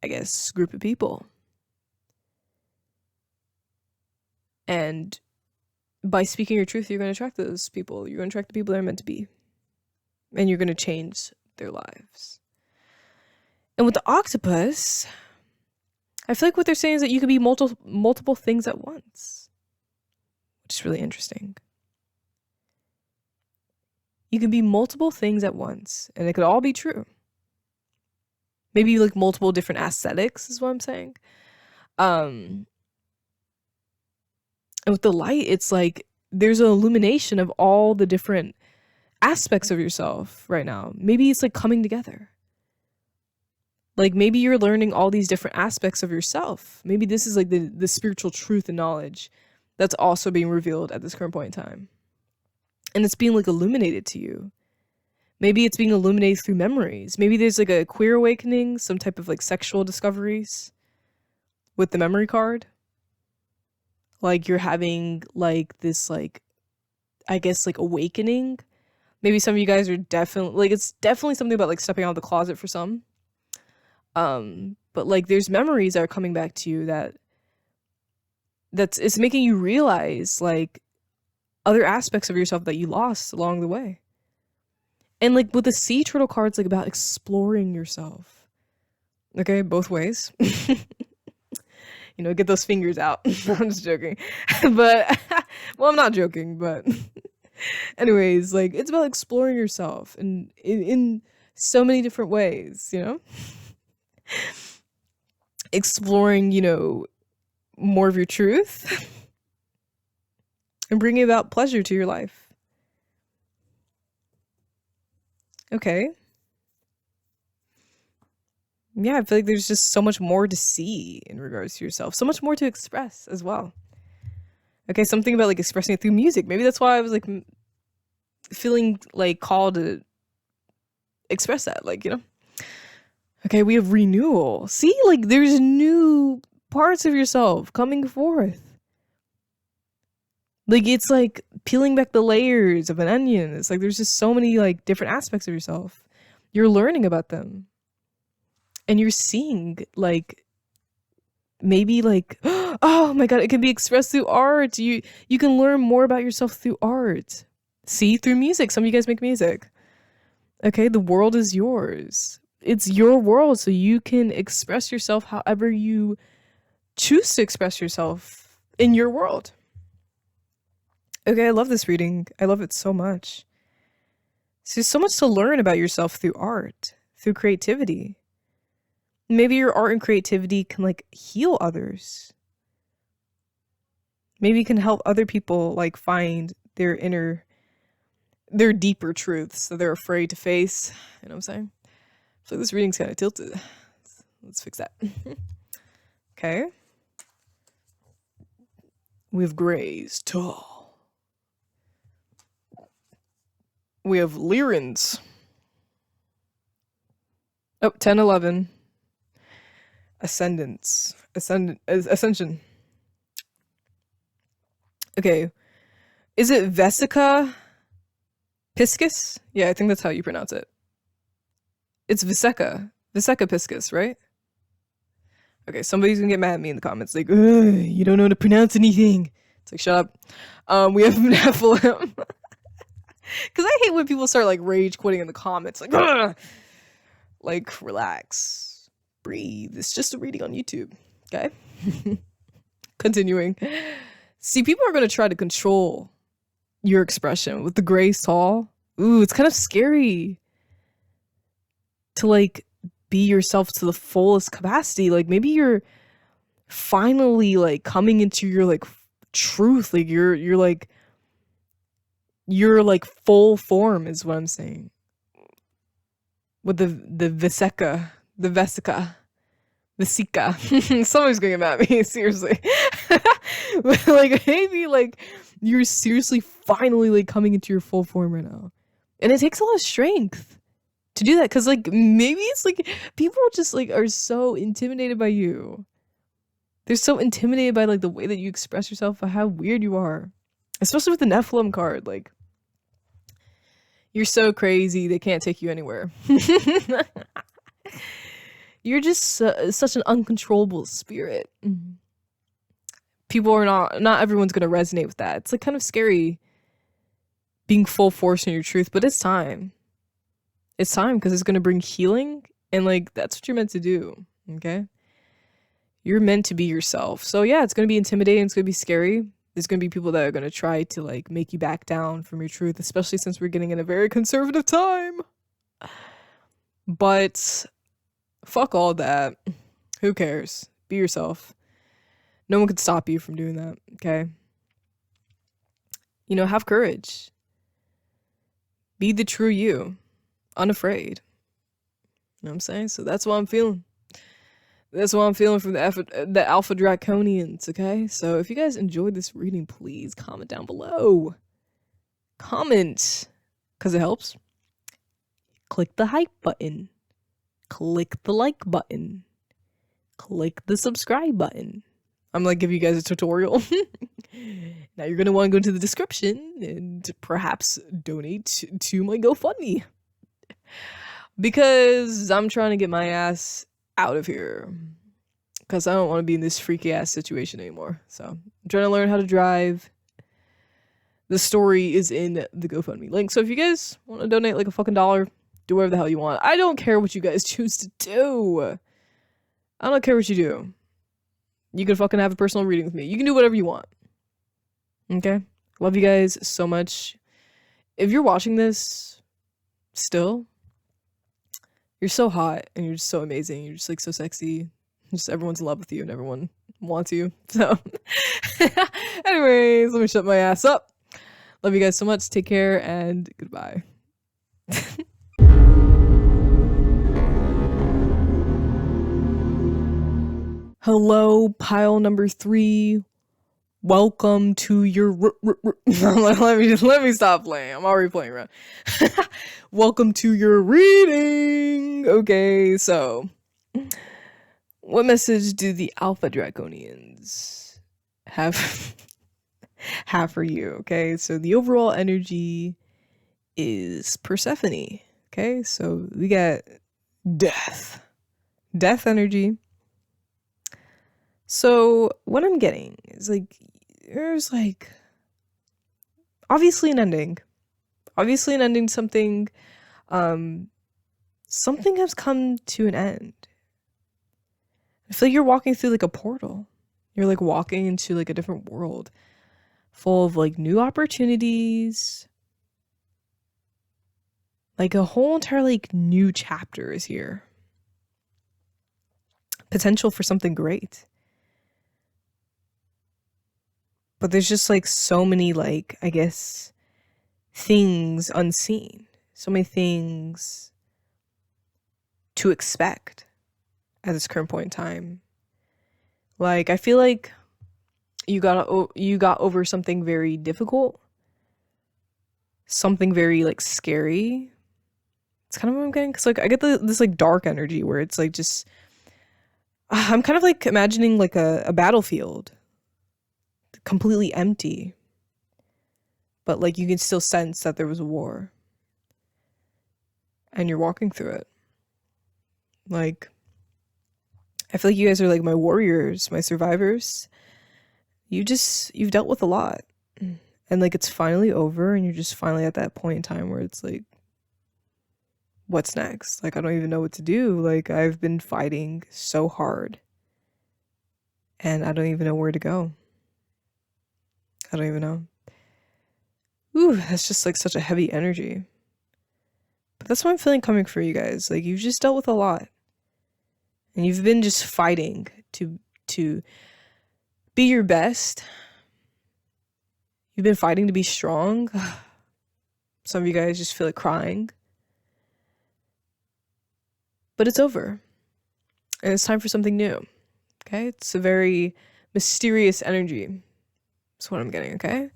I guess, group of people. And by speaking your truth, you're going to attract those people. You're going to attract the people they're meant to be. And you're going to change their lives. And with the octopus, I feel like what they're saying is that you could be multiple things at once. Which is really interesting. You can be multiple things at once. And it could all be true. Maybe like multiple different aesthetics is what I'm saying. And with the light, it's like there's an illumination of all the different aspects of yourself right now. Maybe it's like coming together. Like maybe you're learning all these different aspects of yourself. Maybe this is like the spiritual truth and knowledge that's also being revealed at this current point in time. And it's being like illuminated to you. Maybe it's being illuminated through memories. Maybe there's like a queer awakening, some type of like sexual discoveries with the memory card. Like you're having like this like, I guess like awakening. Maybe some of you guys are definitely like, it's definitely something about like stepping out of the closet for some. But like there's memories that are coming back to you it's making you realize like other aspects of yourself that you lost along the way. And like with the sea turtle cards, like about exploring yourself. Okay, both ways. You know, get those fingers out. I'm just joking. But, well, I'm not joking, but anyways, like it's about exploring yourself and in so many different ways, you know? Exploring, you know, more of your truth and bringing about pleasure to your life. Okay. Yeah, I feel like there's just so much more to see in regards to yourself. So much more to express as well. Okay, something about like expressing it through music. Maybe that's why I was like feeling like called to express that, like, you know? Okay, we have renewal. See, like there's new parts of yourself coming forth. Like it's like peeling back the layers of an onion. It's like there's just so many like different aspects of yourself. You're learning about them. And you're seeing like maybe like, oh my god, it can be expressed through art. You can learn more about yourself through art. See, through music. Some of you guys make music. Okay, the world is yours. It's your world, so you can express yourself however you choose to express yourself in your world. Okay, I love this reading. I love it so much. So there's so much to learn about yourself through art, through creativity. Maybe your art and creativity can like heal others. Maybe it can help other people like find their deeper truths that they're afraid to face. You know what I'm saying? I feel like this reading's kind of tilted. Let's fix that. Okay. We have Greys, tall. We have Lyrans. Oh, 10, 11. Ascension. Okay. Is it Vesica Piscis? Yeah, I think that's how you pronounce it. It's Vesica Piscis, right? Okay, somebody's gonna get mad at me in the comments, like, ugh, you don't know how to pronounce anything. It's like, shut up. We have Nephilim. Because I hate when people start, like, rage quitting in the comments, like, ugh! Like, relax. Breathe. It's just a reading on YouTube, okay? Continuing. See, people are gonna try to control your expression with the Greys tall. Ooh, it's kind of scary to, like, be yourself to the fullest capacity. Like, maybe you're finally, like, coming into your, like, truth. Like, you're like full form is what I'm saying. With the Vesica. Somebody's gonna get mad at me, seriously. But, like, maybe, like, you're seriously finally, like, coming into your full form right now. And it takes a lot of strength to do that, because, like, maybe it's like people just, like, are so intimidated by you. They're so intimidated by, like, the way that you express yourself, by how weird you are, especially with the Nephilim card. Like, you're so crazy, they can't take you anywhere. You're just such an uncontrollable spirit. People are not everyone's gonna resonate with that. It's, like, kind of scary being full force in your truth, but it's time. It's time, because it's going to bring healing, and, like, that's what you're meant to do, okay? You're meant to be yourself. So, yeah, it's going to be intimidating. It's going to be scary. There's going to be people that are going to try to, like, make you back down from your truth, especially since we're getting in a very conservative time. But fuck all that. Who cares? Be yourself. No one can stop you from doing that, okay? You know, have courage. Be the true you. Unafraid. You know what I'm saying? So that's what I'm feeling. That's what I'm feeling from the Alpha Draconians, okay? So if you guys enjoyed this reading, please comment down below. Comment, because it helps. Click the hype button. Click the like button. Click the subscribe button. I'm like giving you guys a tutorial. Now you're going to want to go into the description and perhaps donate to my GoFundMe. Because I'm trying to get my ass out of here. Because I don't want to be in this freaky ass situation anymore. So I'm trying to learn how to drive. The story is in the GoFundMe link. So if you guys want to donate like a fucking $1, do whatever the hell you want. I don't care what you guys choose to do. I don't care what you do. You can fucking have a personal reading with me. You can do whatever you want. Okay? Love you guys so much. If you're watching this still, you're so hot and you're just so amazing. You're just like so sexy. Just everyone's in love with you and everyone wants you. So anyways, let me shut my ass up. Love you guys so much. Take care and goodbye. Hello, pile number 3. Welcome to your let me stop playing. I'm already playing around. Welcome to your reading. Okay, so what message do the Alpha Draconians have for you? Okay, so the overall energy is Persephone. Okay, so we got death energy. So what I'm getting is like there's like obviously an ending to something. Something has come to an end. I feel like you're walking through like a portal. You're like walking into like a different world full of like new opportunities. Like a whole entire like new chapter is here. Potential for something great. But there's just like so many, like, I guess, things unseen, so many things to expect at this current point in time. Like, I feel like you got over something very difficult, something very like scary. It's kind of what I'm getting, because like I get this like dark energy where it's like just I'm kind of like imagining like a battlefield completely empty, but like you can still sense that there was a war and you're walking through it. Like, I feel like you guys are like my warriors, my survivors. You've dealt with a lot, and like it's finally over, and you're just finally at that point in time where it's like, what's next? Like, I don't even know what to do. Like, I've been fighting so hard and I don't even know where to go. I don't even know. Ooh, that's just like such a heavy energy. But that's what I'm feeling coming for you guys. Like, you've just dealt with a lot. And you've been just fighting to be your best. You've been fighting to be strong. Some of you guys just feel like crying. But it's over. And it's time for something new. Okay? It's a very mysterious energy. That's what I'm getting, okay?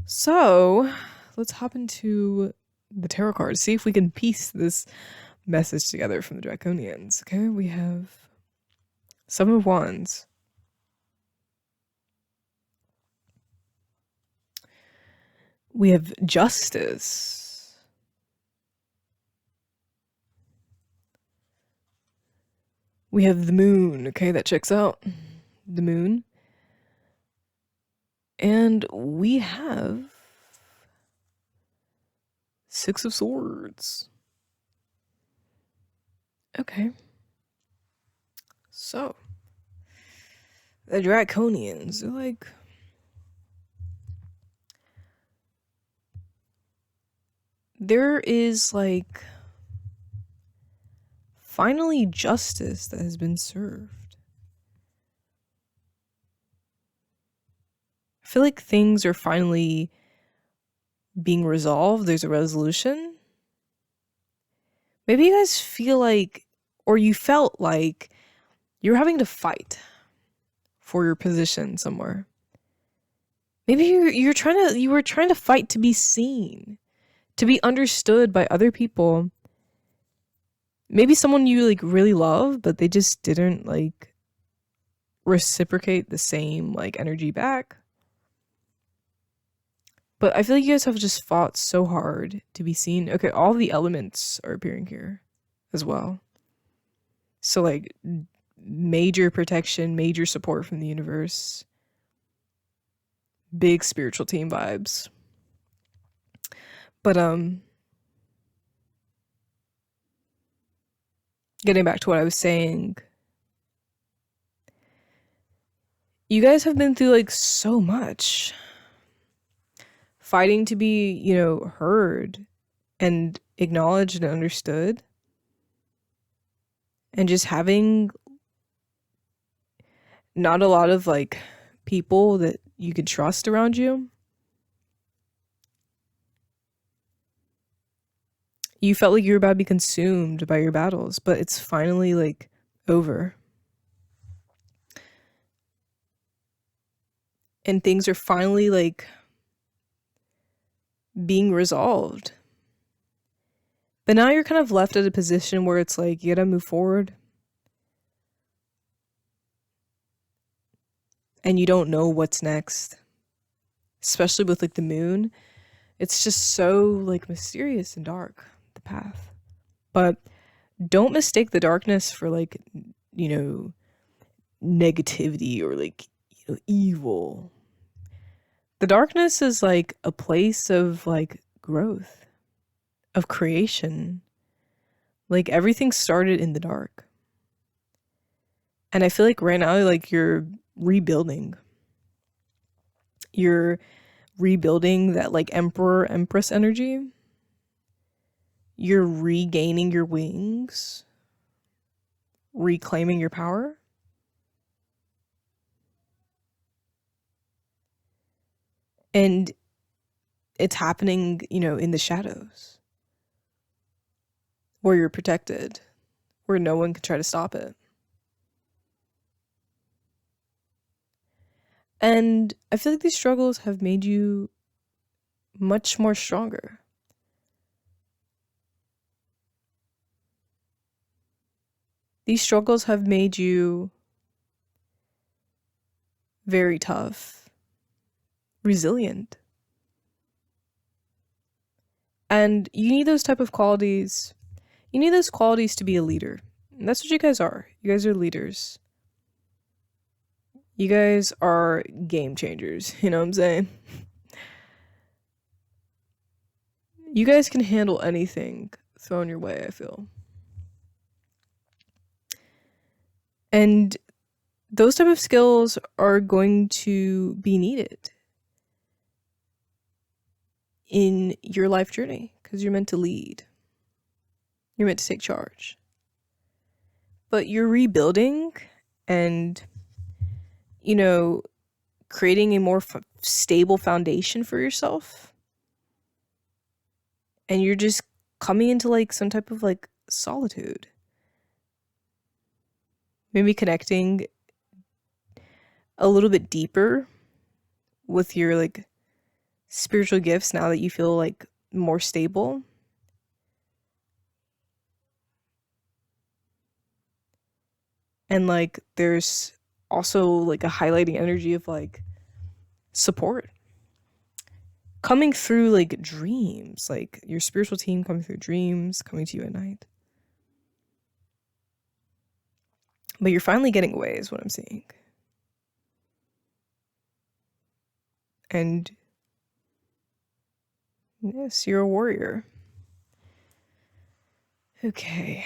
So, let's hop into the tarot cards. See if we can piece this message together from the Draconians. Okay? We have 7 of Wands. We have Justice. We have the Moon. Okay, that checks out. The Moon. And we have 6 of Swords. Okay. So, the Draconians are like... There is like... finally justice that has been served. I feel like things are finally being resolved. There's a resolution. Maybe you guys feel like, or you felt like, you're having to fight for your position somewhere. Maybe you were trying to fight to be seen, to be understood by other people. Maybe someone you like really love, but they just didn't like reciprocate the same like energy back. But I feel like you guys have just fought so hard to be seen. Okay, all the elements are appearing here as well. So like major protection, major support from the universe. Big spiritual team vibes. But getting back to what I was saying, you guys have been through like so much. Fighting to be, you know, heard and acknowledged and understood. And just having not a lot of like people that you could trust around you. You felt like you were about to be consumed by your battles, but it's finally like over. And things are finally like being resolved. But now you're kind of left at a position where it's like you gotta move forward. And you don't know what's next. Especially with like the moon. It's just so like mysterious and dark, the path. But don't mistake the darkness for like, you know, negativity or like, you know, evil. The darkness is like a place of like growth, of creation. Like everything started in the dark. And I feel like right now, like you're rebuilding. You're rebuilding that like emperor, empress energy. You're regaining your wings. Reclaiming your power. And it's happening, you know, in the shadows, where you're protected, where no one can try to stop it. And I feel like these struggles have made you much more stronger. These struggles have made you very tough, resilient. And you need those type of qualities. You need those qualities to be a leader. And that's what you guys are. You guys are leaders. You guys are game changers. You know what I'm saying? You guys can handle anything thrown your way, I feel. And those type of skills are going to be needed in your life journey because you're meant to lead. You're meant to take charge. But you're rebuilding and, you know, creating a more stable foundation for yourself. And you're just coming into like some type of like solitude. Maybe connecting a little bit deeper with your like spiritual gifts now that you feel like more stable. And like there's also like a highlighting energy of like support coming through like dreams, like your spiritual team coming through dreams, coming to you at night. But you're finally getting away is what I'm seeing. And yes, you're a warrior. Okay,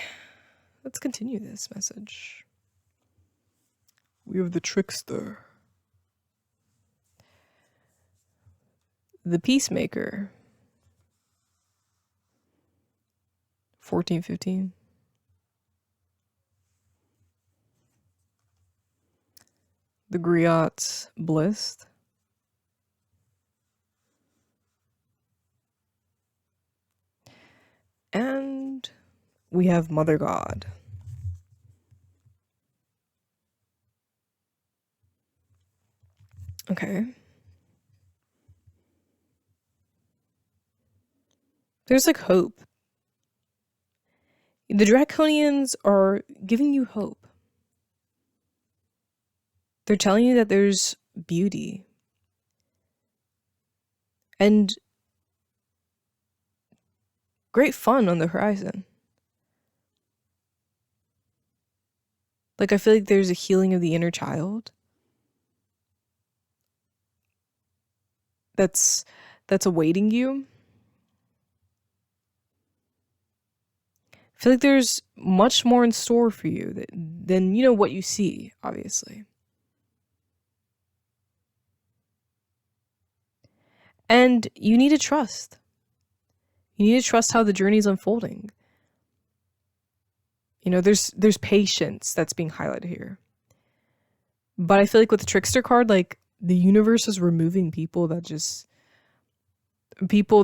let's continue this message. We have the trickster. The peacemaker. 1415. The griot's bliss. And we have Mother God. Okay. There's like hope. The Draconians are giving you hope. They're telling you that there's beauty. And great fun on the horizon. Like I feel like there's a healing of the inner child. That's awaiting you. I feel like there's much more in store for you than you know what you see, obviously. And you need to trust. You need to trust how the journey's unfolding. You know, there's patience that's being highlighted here. But I feel like with the trickster card, like the universe is removing people that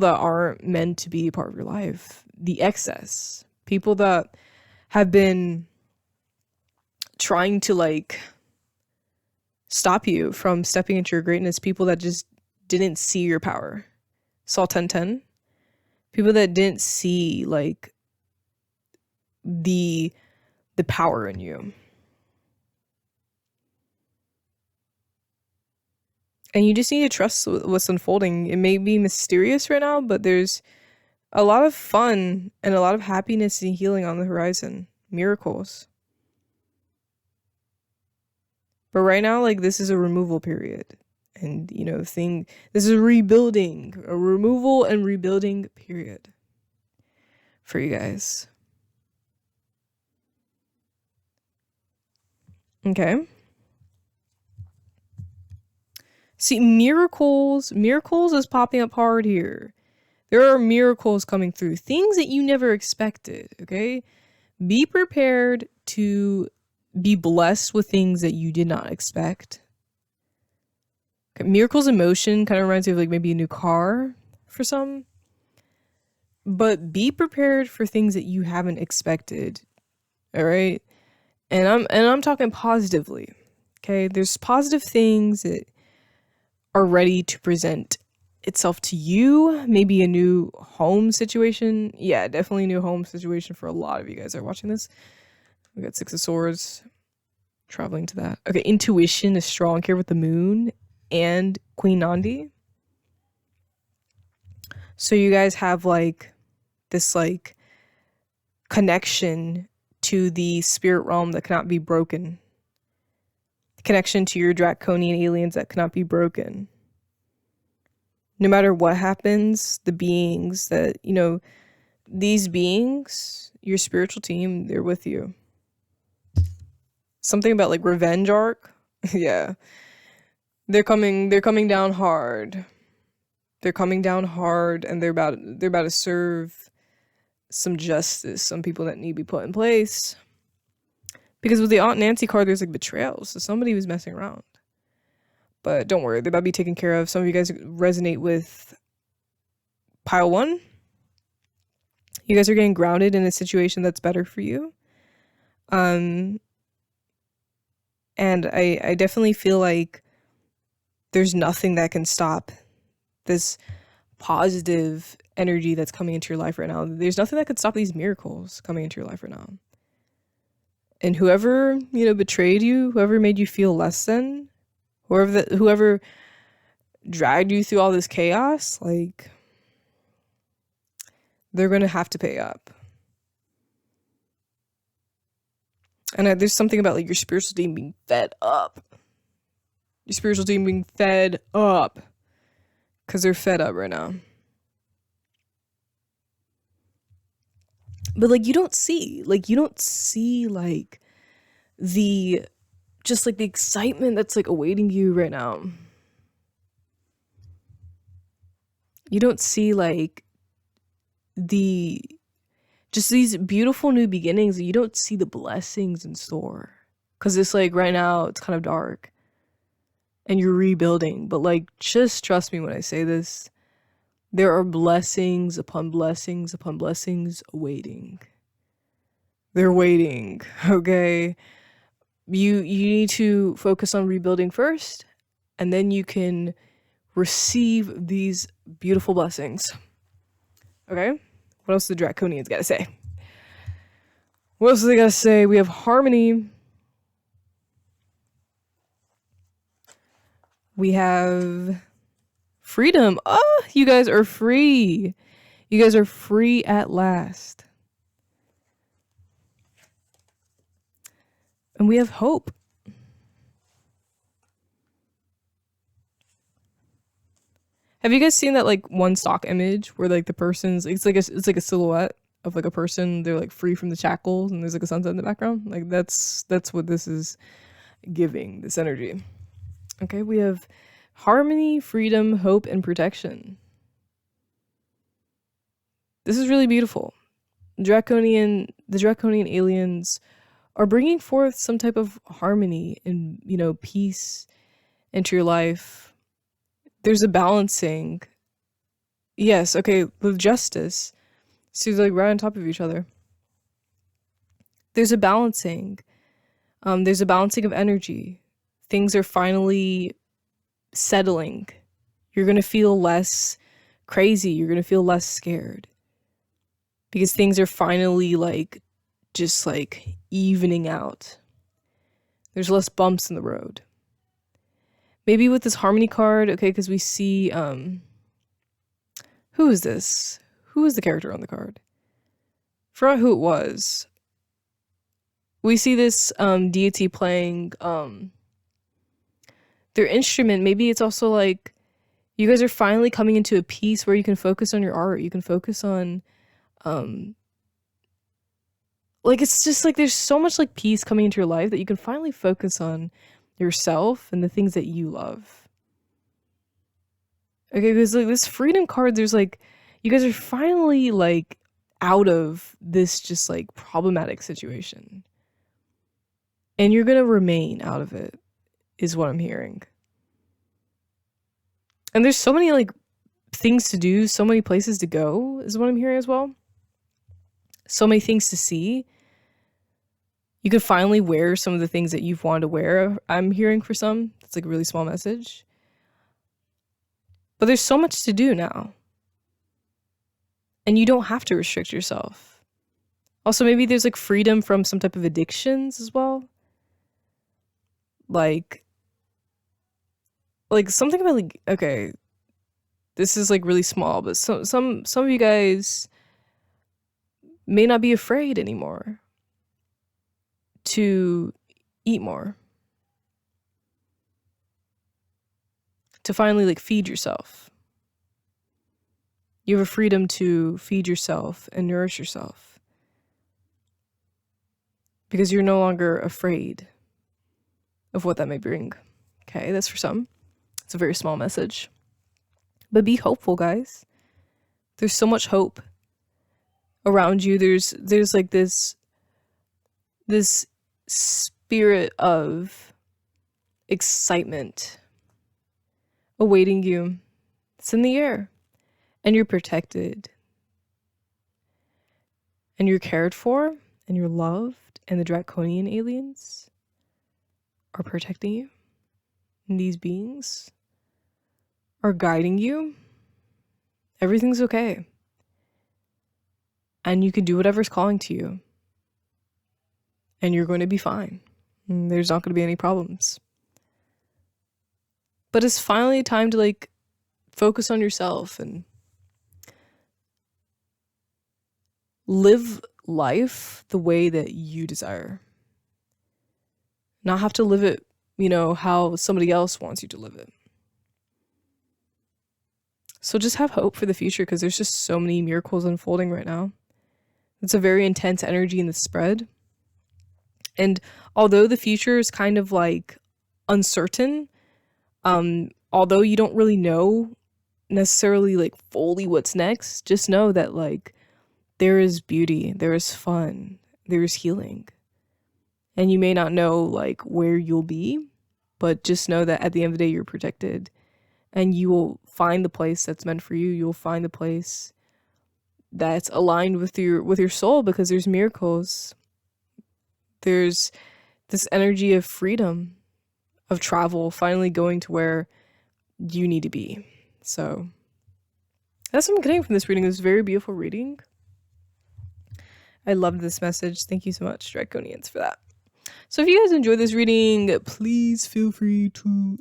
aren't meant to be a part of your life. The excess. People that have been trying to like stop you from stepping into your greatness. People that just didn't see your power. Saw 1010. People that didn't see like the power in you. And you just need to trust what's unfolding. It may be mysterious right now, but there's a lot of fun and a lot of happiness and healing on the horizon. Miracles. But right now, like, this is a removal period. And, you know, this is a removal and rebuilding period for you guys. Okay. See, miracles is popping up hard here. There are miracles coming through. Things that you never expected, okay? Be prepared to be blessed with things that you did not expect. Okay, miracles in motion kind of reminds me of like maybe a new car for some. But be prepared for things that you haven't expected. All right? And I'm talking positively. Okay? There's positive things that are ready to present itself to you. Maybe a new home situation. Yeah, definitely a new home situation for a lot of you guys that are watching this. We got Six of Swords. Traveling to that. Okay, intuition is strong here with the moon and Queen Nandi. So you guys have like this like connection to the spirit realm that cannot be broken. Connection to your draconian aliens that cannot be broken. No matter what happens, the beings that, you know, these beings, your spiritual team, they're with you. Something about like revenge arc. Yeah. They're coming down hard. They're coming down hard and they're about to serve some justice, some people that need to be put in place. Because with the Aunt Nancy card, there's like betrayal. So somebody was messing around. But don't worry, they're about to be taken care of. Some of you guys resonate with pile 1. You guys are getting grounded in a situation that's better for you. And I definitely feel like there's nothing that can stop this positive energy that's coming into your life right now. There's nothing that could stop these miracles coming into your life right now. And whoever, you know, betrayed you, whoever made you feel less than, whoever dragged you through all this chaos, like, they're gonna have to pay up. And there's something about like your spiritual team being fed up. Your spiritual team being fed up. Because they're fed up right now. But like you don't see like the just like the excitement that's like awaiting you right now. You don't see like just these beautiful new beginnings. You don't see the blessings in store. Because it's like right now it's kind of dark. And you're rebuilding. But like just trust me when I say this. There are blessings upon blessings upon blessings awaiting. They're waiting, okay? You need to focus on rebuilding first, and then you can receive these beautiful blessings. Okay? What else do the Draconians gotta say? What else do they gotta say? We have harmony. We have freedom. Oh, you guys are free. You guys are free at last. And we have hope. Have you guys seen that like one stock image where like the person's it's like a silhouette of like a person, they're like free from the shackles and there's like a sunset in the background? Like that's what this is giving, this energy. Okay, we have harmony, freedom, hope, and protection. This is really beautiful. The Draconian aliens are bringing forth some type of harmony and, you know, peace into your life. There's a balancing. Yes, okay, with justice. So like right on top of each other. There's a balancing. There's a balancing of energy. Things are finally settling. You're going to feel less crazy. You're going to feel less scared. Because things are finally like just like evening out. There's less bumps in the road. Maybe with this harmony card, okay, because we see who is this? Who is the character on the card? Forgot who it was. We see this deity playing their instrument. Maybe it's also like you guys are finally coming into a piece where you can focus on your art. You can focus on like it's just like there's so much like peace coming into your life that you can finally focus on yourself and the things that you love. Okay, because like this freedom card, there's like you guys are finally like out of this just like problematic situation. And you're gonna remain out of it, is what I'm hearing. And there's so many like things to do, so many places to go is what I'm hearing as well. So many things to see. You could finally wear some of the things that you've wanted to wear. I'm hearing for some. That's like a really small message. But there's so much to do now. And you don't have to restrict yourself. Also, maybe there's like freedom from some type of addictions as well. Like something about like, okay, this is like really small, but some of you guys may not be afraid anymore to eat more. To finally like feed yourself. You have a freedom to feed yourself and nourish yourself. Because you're no longer afraid of what that may bring. Okay, that's for some. It's a very small message. But be hopeful, guys. There's so much hope around you. There's like this spirit of excitement awaiting you. It's in the air. And you're protected. And you're cared for. And you're loved. And the Draconian aliens are protecting you. And these beings are guiding you. Everything's okay. And you can do whatever's calling to you. And you're going to be fine. And there's not going to be any problems. But it's finally time to like focus on yourself and live life the way that you desire. Not have to live it, you know, how somebody else wants you to live it. So just have hope for the future because there's just so many miracles unfolding right now. It's a very intense energy in the spread. And although the future is kind of like uncertain, although you don't really know necessarily like fully what's next, just know that like there is beauty, there is fun, there is healing. And you may not know like where you'll be, but just know that at the end of the day, you're protected and you will find the place that's meant for you. You'll find the place that's aligned with your soul because there's miracles. There's this energy of freedom, of travel, finally going to where you need to be. So that's what I'm getting from this reading. It was a very beautiful reading. I loved this message. Thank you so much, Draconians, for that. So if you guys enjoyed this reading, please feel free to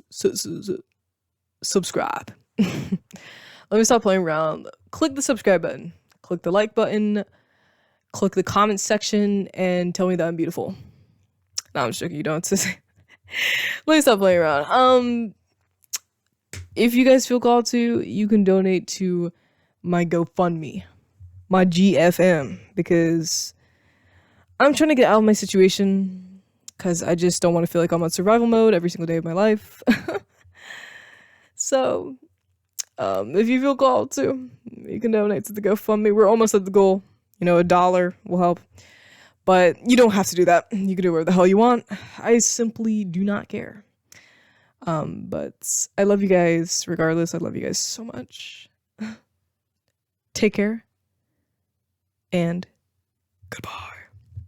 subscribe. Let me stop playing around. Click the subscribe button. Click the like button. Click the comment section and tell me that I'm beautiful. No, I'm just joking. You don't have to say. Let me stop playing around. If you guys feel called to, you can donate to my GoFundMe, my GFM, because I'm trying to get out of my situation because I just don't want to feel like I'm on survival mode every single day of my life. So, if you feel called to, you can donate to the GoFundMe. We're almost at the goal. You know, $1 will help. But you don't have to do that. You can do whatever the hell you want. I simply do not care. But I love you guys regardless. I love you guys so much. Take care. And goodbye.